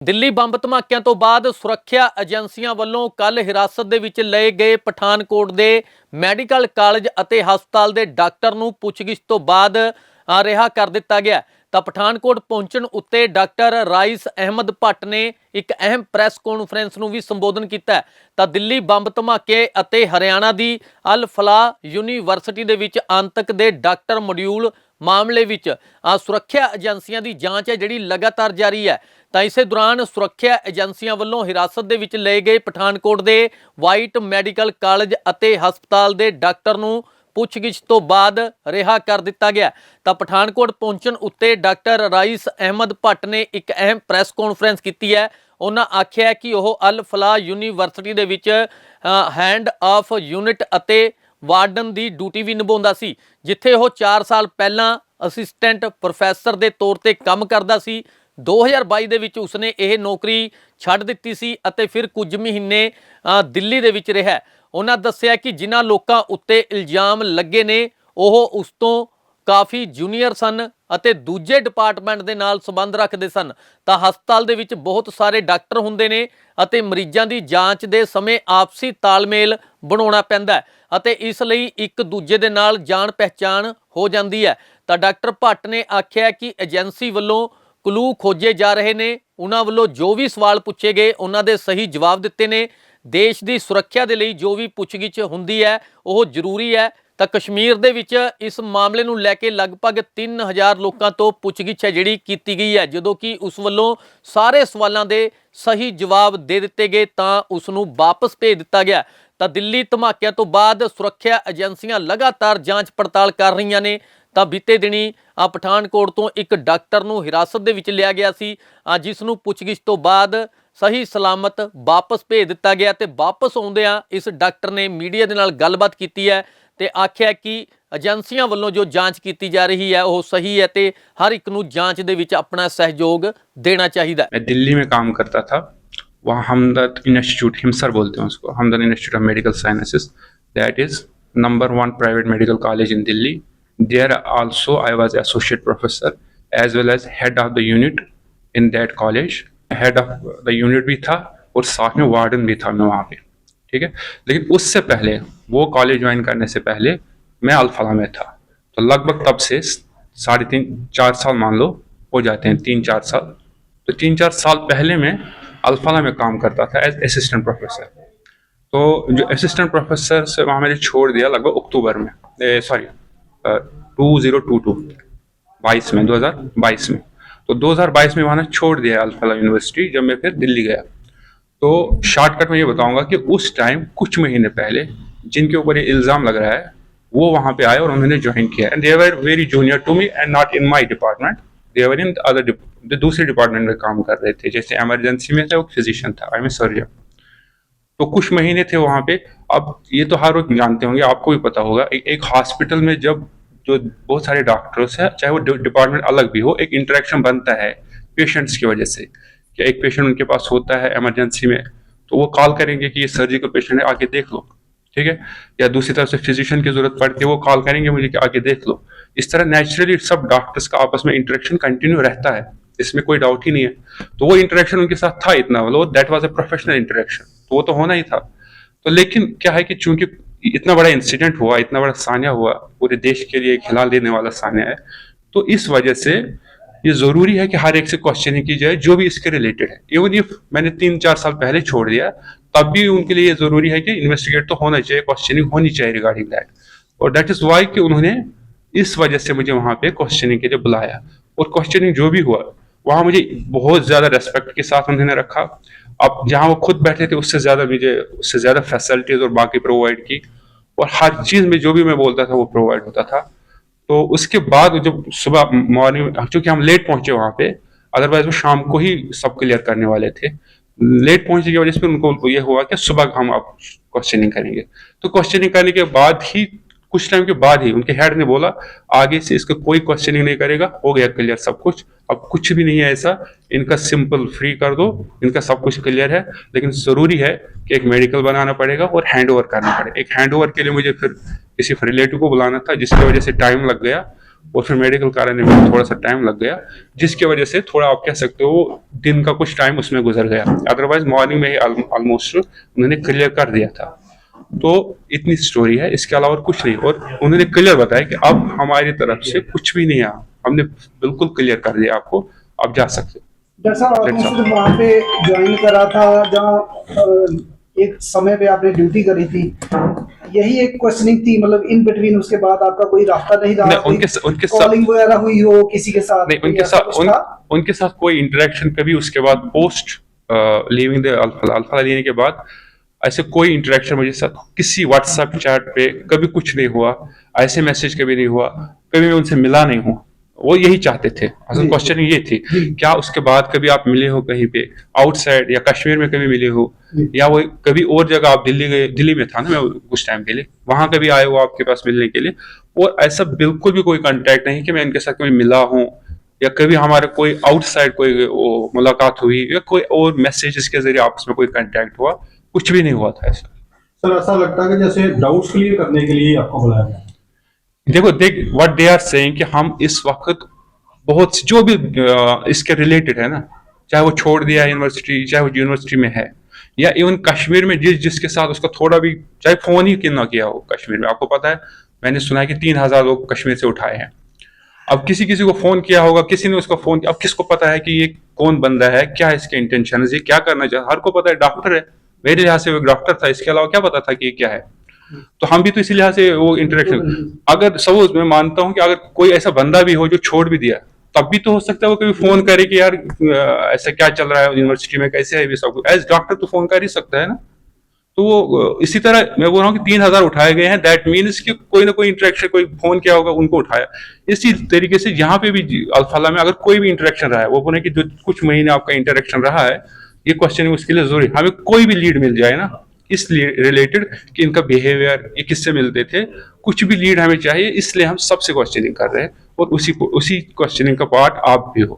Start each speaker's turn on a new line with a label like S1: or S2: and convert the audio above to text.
S1: Delhi bomb ਧਮਾਕਿਆਂ ਤੋਂ ਬਾਅਦ ਸੁਰੱਖਿਆ ਏਜੰਸੀਆਂ ਵੱਲੋਂ ਕੱਲ ਹਿਰਾਸਤ ਦੇ ਵਿੱਚ ਲਏ ਗਏ ਪਠਾਨਕੋਟ ਦੇ ਮੈਡੀਕਲ ਕਾਲਜ ਅਤੇ ਹਸਪਤਾਲ ਦੇ ਡਾਕਟਰ ਨੂੰ ਪੁੱਛਗਿੱਛ ਤੋਂ ਬਾਅਦ ਰਿਹਾ ਕਰ ਦਿੱਤਾ ਗਿਆ। ਤਾਂ ਪਠਾਨਕੋਟ ਪਹੁੰਚਣ ਉੱਤੇ ਡਾਕਟਰ ਰਾਈਸ ਅਹਿਮਦ ਭੱਟ ਨੇ ਇੱਕ ਅਹਿਮ ਪ੍ਰੈਸ ਕਾਨਫਰੰਸ ਨੂੰ ਵੀ ਸੰਬੋਧਨ ਕੀਤਾ। ਤਾਂ ਦਿੱਲੀ ਬੰਬ ਧਮਾਕੇ ਅਤੇ ਹਰਿਆਣਾ ਦੀ ਅਲ ਫਲਾਹ ਯੂਨੀਵਰਸਿਟੀ ਦੇ ਵਿੱਚ ਆਤੰਕ ਦੇ ਡਾਕਟਰ ਮੋਡਿਊਲ ਮਾਮਲੇ ਵਿੱਚ ਸੁਰੱਖਿਆ ਏਜੰਸੀਆਂ ਦੀ ਜਾਂਚ ਹੈ ਜਿਹੜੀ ਲਗਾਤਾਰ ਜਾਰੀ ਹੈ। ਤਾਂ ਇਸੇ ਦੌਰਾਨ ਸੁਰੱਖਿਆ ਏਜੰਸੀਆਂ ਵੱਲੋਂ ਹਿਰਾਸਤ ਦੇ ਵਿੱਚ ਲਏ ਗਏ ਪਠਾਨਕੋਟ ਦੇ ਵਾਈਟ ਮੈਡੀਕਲ ਕਾਲਜ ਅਤੇ ਹਸਪਤਾਲ ਦੇ ਡਾਕਟਰ ਨੂੰ ਪੁੱਛਗਿੱਛ ਤੋਂ ਬਾਅਦ ਰਿਹਾ ਕਰ ਦਿੱਤਾ ਗਿਆ। ਤਾਂ ਪਠਾਨਕੋਟ ਪਹੁੰਚਣ ਉੱਤੇ ਡਾਕਟਰ ਰਾਈਸ ਅਹਿਮਦ ਭੱਟ ਨੇ ਇੱਕ ਅਹਿਮ ਪ੍ਰੈਸ ਕਾਨਫਰੰਸ ਕੀਤੀ ਹੈ। ਉਹਨਾਂ ਆਖਿਆ ਕਿ ਉਹ ਅਲ ਫਲਾਹ ਯੂਨੀਵਰਸਿਟੀ ਦੇ ਵਿੱਚ ਹੈਂਡ ਆਫ ਯੂਨਿਟ ਅਤੇ ਵਾਰਡਨ ਦੀ ਡਿਊਟੀ ਵੀ ਨਿਭਾਉਂਦਾ ਸੀ, ਜਿੱਥੇ ਉਹ 4 ਸਾਲ ਪਹਿਲਾਂ ਅਸਿਸਟੈਂਟ ਪ੍ਰੋਫੈਸਰ ਦੇ ਤੌਰ ਤੇ ਕੰਮ ਕਰਦਾ ਸੀ। 2022 ਦੇ ਵਿੱਚ ਉਸਨੇ ਇਹ ਨੌਕਰੀ ਛੱਡ ਦਿੱਤੀ ਸੀ ਅਤੇ ਫਿਰ ਕੁਝ ਮਹੀਨੇ ਦਿੱਲੀ ਦੇ ਵਿੱਚ ਰਿਹਾ। ਉਹਨਾਂ ਦੱਸਿਆ ਕਿ ਜਿਨ੍ਹਾਂ ਲੋਕਾਂ ਉੱਤੇ ਇਲਜ਼ਾਮ ਲੱਗੇ ਨੇ ਉਹ ਉਸ ਤੋਂ ਕਾਫੀ ਜੂਨੀਅਰ ਸਨ ਅਤੇ ਦੂਜੇ ਡਿਪਾਰਟਮੈਂਟ ਦੇ ਨਾਲ ਸੰਬੰਧ ਰੱਖਦੇ ਸਨ। ਤਾਂ ਹਸਪਤਾਲ ਦੇ ਵਿੱਚ ਬਹੁਤ ਸਾਰੇ ਡਾਕਟਰ ਹੁੰਦੇ ਨੇ ਅਤੇ ਮਰੀਜ਼ਾਂ ਦੀ ਜਾਂਚ ਦੇ ਸਮੇਂ ਆਪਸੀ ਤਾਲਮੇਲ ਬਣਾਉਣਾ ਪੈਂਦਾ ਹੈ ਅਤੇ ਇਸ ਲਈ ਇੱਕ ਦੂਜੇ ਦੇ ਨਾਲ ਜਾਣ ਪਹਿਚਾਣ ਹੋ ਜਾਂਦੀ ਹੈ। ਤਾਂ ਡਾਕਟਰ ਭੱਟ ਨੇ ਆਖਿਆ ਕਿ ਏਜੰਸੀ ਵੱਲੋਂ ਕਲੂ ਖੋਜੇ ਜਾ ਰਹੇ ਨੇ। ਉਹਨਾਂ ਵੱਲੋਂ ਜੋ ਵੀ ਸਵਾਲ ਪੁੱਛੇ ਗਏ ਉਹਨਾਂ ਦੇ ਸਹੀ ਜਵਾਬ ਦਿੱਤੇ ਨੇ। ਦੇਸ਼ ਦੀ ਸੁਰੱਖਿਆ ਦੇ ਲਈ ਜੋ ਵੀ ਪੁੱਛਗਿੱਛ ਹੁੰਦੀ ਹੈ ਉਹ ਜ਼ਰੂਰੀ ਹੈ। ਤਾਂ ਕਸ਼ਮੀਰ ਦੇ ਵਿੱਚ ਇਸ ਮਾਮਲੇ ਨੂੰ ਲੈ ਕੇ ਲਗਭਗ 3000 ਲੋਕਾਂ ਤੋਂ ਪੁੱਛਗਿੱਛ ਹੈ ਜਿਹੜੀ ਕੀਤੀ ਗਈ ਹੈ। ਜਦੋਂ ਕਿ ਉਸ ਵੱਲੋਂ ਸਾਰੇ ਸਵਾਲਾਂ ਦੇ ਸਹੀ ਜਵਾਬ ਦੇ ਦਿੱਤੇ ਗਏ ਤਾਂ ਉਸ ਨੂੰ ਵਾਪਸ ਭੇਜ ਦਿੱਤਾ ਗਿਆ। ਤਾਂ ਦਿੱਲੀ ਧਮਾਕਿਆਂ ਤੋਂ ਬਾਅਦ ਸੁਰੱਖਿਆ ਏਜੰਸੀਆਂ ਲਗਾਤਾਰ ਜਾਂਚ ਪੜਤਾਲ ਕਰ ਰਹੀਆਂ ਨੇ। ਤਾਂ ਬੀਤੇ ਦਿਨੀ ਪਠਾਨਕੋਟ ਤੋਂ ਇੱਕ ਡਾਕਟਰ ਨੂੰ ਹਿਰਾਸਤ ਦੇ ਵਿੱਚ ਲਿਆ ਗਿਆ ਸੀ, ਜਿਸ ਨੂੰ ਪੁੱਛਗਿੱਛ ਤੋਂ ਬਾਅਦ ਸਹੀ ਸਲਾਮਤ ਵਾਪਸ ਭੇਜ ਦਿੱਤਾ ਗਿਆ। ਤੇ ਵਾਪਸ ਆਉਂਦਿਆਂ ਇਸ ਡਾਕਟਰ ਨੇ ਮੀਡੀਆ ਦੇ ਨਾਲ ਗੱਲਬਾਤ ਕੀਤੀ ਹੈ ਤੇ ਆਖਿਆ ਕਿ ਏਜੰਸੀਆਂ ਵੱਲੋਂ ਜੋ ਜਾਂਚ ਕੀਤੀ ਜਾ ਰਹੀ है वो सही है ਤੇ हर एक ਨੂੰ ਜਾਂਚ ਦੇ ਵਿੱਚ ਆਪਣਾ सहयोग देना चाहिए।
S2: मैं दिल्ली में काम करता था, वहाँ हमदर्द इंस्टीट्यूट, हिमसर बोलते हैं उसको, Hamdard institute of medical sciences, that is number 1 private medical college in Delhi. There also I was associate professor as well as head of the unit in that college. Head of the unit भी था और साथ में warden भी था मैं वहाँ पे, ठीक है। लेकिन उससे पहले, वो कॉलेज ज्वाइन करने से पहले मैं अल फलाह में था। तो लगभग तब से 3.5-4 साल मान लो हो जाते हैं, 3-4 साल। तो 3-4 साल पहले मैं अल फलाह में काम करता था एज असिस्टेंट प्रोफेसर। तो जो असिस्टेंट प्रोफेसर से वहाँ मैंने छोड़ दिया लगभग अक्टूबर में, 2022 में। तो 2022 में वहाँ छोड़ दिया अल फलाह यूनिवर्सिटी, जब मैं फिर दिल्ली गया। तो शॉर्टकट में ये बताऊंगा कि उस टाइम कुछ महीने पहले जिनके ऊपर ये इल्ज़ाम लग रहा है वो वहाँ पे आए और उन्होंने ज्वाइन किया। And they were very junior to me and not in my department, they were in other, दूसरे डिपार्टमेंट में काम कर रहे थे। जैसे इमरजेंसी में था, वो फिजिशियन था, आई एम सर्जन। तो कुछ महीने थे वहाँ पे। अब ये तो हर वक्त जानते होंगे, आपको भी पता होगा, एक हॉस्पिटल में जब जो बहुत सारे डॉक्टर्स हैं, चाहे वो डिपार्टमेंट अलग भी हो, एक इंटरेक्शन बनता है पेशेंट्स की वजह से। कि एक पेशेंट उनके पास होता है इमरजेंसी में, तो वो कॉल करेंगे कि ये सर्जिकल पेशेंट है, आके देख लो, ठीक है। या दूसरी तरफ से फिजिशियन की जरूरत पड़ती है, वो कॉल करेंगे मुझे कि आके देख लो। इस तरह नेचुरली सब डॉक्टर्स का आपस में इंटरेक्शन कंटिन्यू रहता है, इसमें कोई डाउट ही नहीं है। तो वो इंटरेक्शन उनके साथ था इतना, मतलब that was a professional interaction, तो वो तो होना ही था। तो लेकिन क्या है कि चूंकि इतना बड़ा इंसिडेंट हुआ, इतना बड़ा सान्या हुआ, पूरे देश के लिए एक हिला देने वाला सान्या है, तो इस वजह से ये जरूरी है कि हर एक से क्वेश्चनिंग की जाए जो भी इसके रिलेटेड है। इवन इफ मैंने 3-4 साल पहले छोड़ दिया, तब भी उनके लिए ये जरूरी है कि इन्वेस्टिगेट तो होना चाहिए, क्वेश्चनिंग होनी चाहिए रिगार्डिंग दैट। और दैट इज वाई कि उन्होंने इस वजह से मुझे वहाँ पे क्वेश्चनिंग के लिए बुलाया। और क्वेश्चनिंग जो भी हुआ वहाँ मुझे बहुत ज्यादा रेस्पेक्ट के साथ उन्होंने रखा। अब जहाँ वो खुद बैठे थे उससे ज्यादा फैसिलिटीज और बाकी प्रोवाइड की, और हर चीज में जो भी मैं बोलता था वो प्रोवाइड होता था। तो उसके बाद जब सुबह मॉर्निंग, चूंकि हम लेट पहुंचे वहां पे, अदरवाइज वो शाम को ही सब क्लियर करने वाले थे, लेट पहुंचने की वजह से उनको ये हुआ कि सुबह हम अब क्वेश्चनिंग करेंगे। तो क्वेश्चनिंग करने के बाद ही, कुछ टाइम के बाद ही उनके हेड ने बोला आगे से इसका कोई क्वेश्चनिंग नहीं करेगा, हो गया क्लियर सब कुछ, अब कुछ भी नहीं है ऐसा, इनका सिंपल फ्री कर दो, इनका सब कुछ क्लियर है। लेकिन जरूरी है कि एक मेडिकल बनाना पड़ेगा और हैंड ओवर करना पड़ेगा। एक हैंड ओवर के लिए मुझे फिर किसी रिलेटिव को बुलाना था, जिसकी वजह से टाइम लग गया। और फिर मेडिकल कराने में थोड़ा सा टाइम लग गया, जिसकी वजह से थोड़ा आप कह सकते हो दिन का कुछ टाइम उसमें गुजर गया। अदरवाइज मॉर्निंग में ही ऑलमोस्ट उन्होंने क्लियर कर दिया था। तो इतनी स्टोरी है, इसके अलावा और कुछ नहीं। और उन्होंने क्लियर बताया कि अब हमारी तरफ से कुछ भी नहीं आया, हमने बिल्कुल क्लियर कर दिया आपको, आप जा सकते हो।
S3: डॉक्टर साहब, आपने सिर्फ वहाँ पे ज्वाइन करा था जहाँ एक समय पे आपने ड्यूटी करी थी, यही एक क्वेश्चनिंग थी, मतलब इन बिटवीन उसके बाद आपका कोई रास्ता नहीं रहा?
S2: उनके
S3: कॉलिंग वगैरह हुई हो किसी के साथ?
S2: नहीं, उनके साथ कोई इंटरेक्शन कभी उसके बाद पोस्ट लीविंग द अल्फा लेने के बाद ऐसे कोई इंटरेक्शन मुझे साथ किसी व्हाट्सएप चैट पे कभी कुछ नहीं हुआ, ऐसे मैसेज कभी नहीं हुआ, कभी मैं उनसे मिला नहीं हूँ। वो यही चाहते थे, असल क्वेश्चन ये थी क्या उसके बाद कभी आप मिले हो कहीं पे आउटसाइड या कश्मीर में कभी मिले हो, या वो कभी और जगह आप दिल्ली गए, दिल्ली में था ना मैं कुछ टाइम के लिए, वहां कभी आए हो आपके पास मिलने के लिए? और ऐसा बिल्कुल भी कोई कांटेक्ट नहीं कि मैं इनके साथ कभी मिला हूँ या कभी हमारे कोई आउटसाइड कोई मुलाकात हुई या कोई और मैसेजेस के जरिए आपस में कोई कांटेक्ट हुआ, कुछ भी नहीं हुआ था ऐसा।
S4: सर ऐसा लगता है कि जैसे डाउट्स क्लियर करने के लिए आपको बुलाया गया।
S2: देखो व्हाट दे आर सेइंग कि हम इस वक्त बहुत जो भी इसके रिलेटेड है ना, चाहे वो छोड़ दिया यूनिवर्सिटी, चाहे वो यूनिवर्सिटी में है, या इवन कश्मीर में जिसके साथ उसका थोड़ा भी चाहे फोन ही क्यों ना किया हो कश्मीर में, आपको पता है मैंने सुना है कि 3000 लोग कश्मीर से उठाए हैं। अब किसी को फोन किया होगा, किसी ने उसको फोन किया, अब किसको पता है कि ये कौन बंदा है, क्या इसके इंटेंशन है, क्या करना चाहता है? हर को पता है डॉक्टर है, मेरे लिहाज से वो डॉक्टर था, इसके अलावा क्या पता था कि ये क्या है? तो हम भी तो इसी लिहाज से वो इंटरेक्शन, अगर सपोज मैं मानता हूँ कि अगर कोई ऐसा बंदा भी हो जो छोड़ भी दिया, तब भी तो हो सकता है वो कभी फोन करे कि यार ऐसा क्या चल रहा है यूनिवर्सिटी में, कैसे है, सब कुछ एज डॉक्टर तो फोन कर ही सकता है ना। तो वो इसी तरह मैं बोल रहा हूँ कि 3000 उठाए गए हैं, दैट मीन्स कि कोई ना कोई इंटरेक्शन, कोई फोन किया होगा उनको उठाया। इसी तरीके से यहाँ पे भी अल्फाला में अगर कोई भी इंटरेक्शन रहा है, वो बोले कि जो कुछ महीने आपका इंटरेक्शन रहा है, ये क्वेश्चन उसके लिए जरूरी, हमें कोई भी लीड मिल जाए ना इस रिलेटेड कि इनका बिहेवियर, ये किससे मिलते थे, कुछ भी लीड हमें चाहिए, इसलिए हम सबसे क्वेश्चनिंग कर रहे हैं और उसी क्वेश्चनिंग का पार्ट आप भी हो।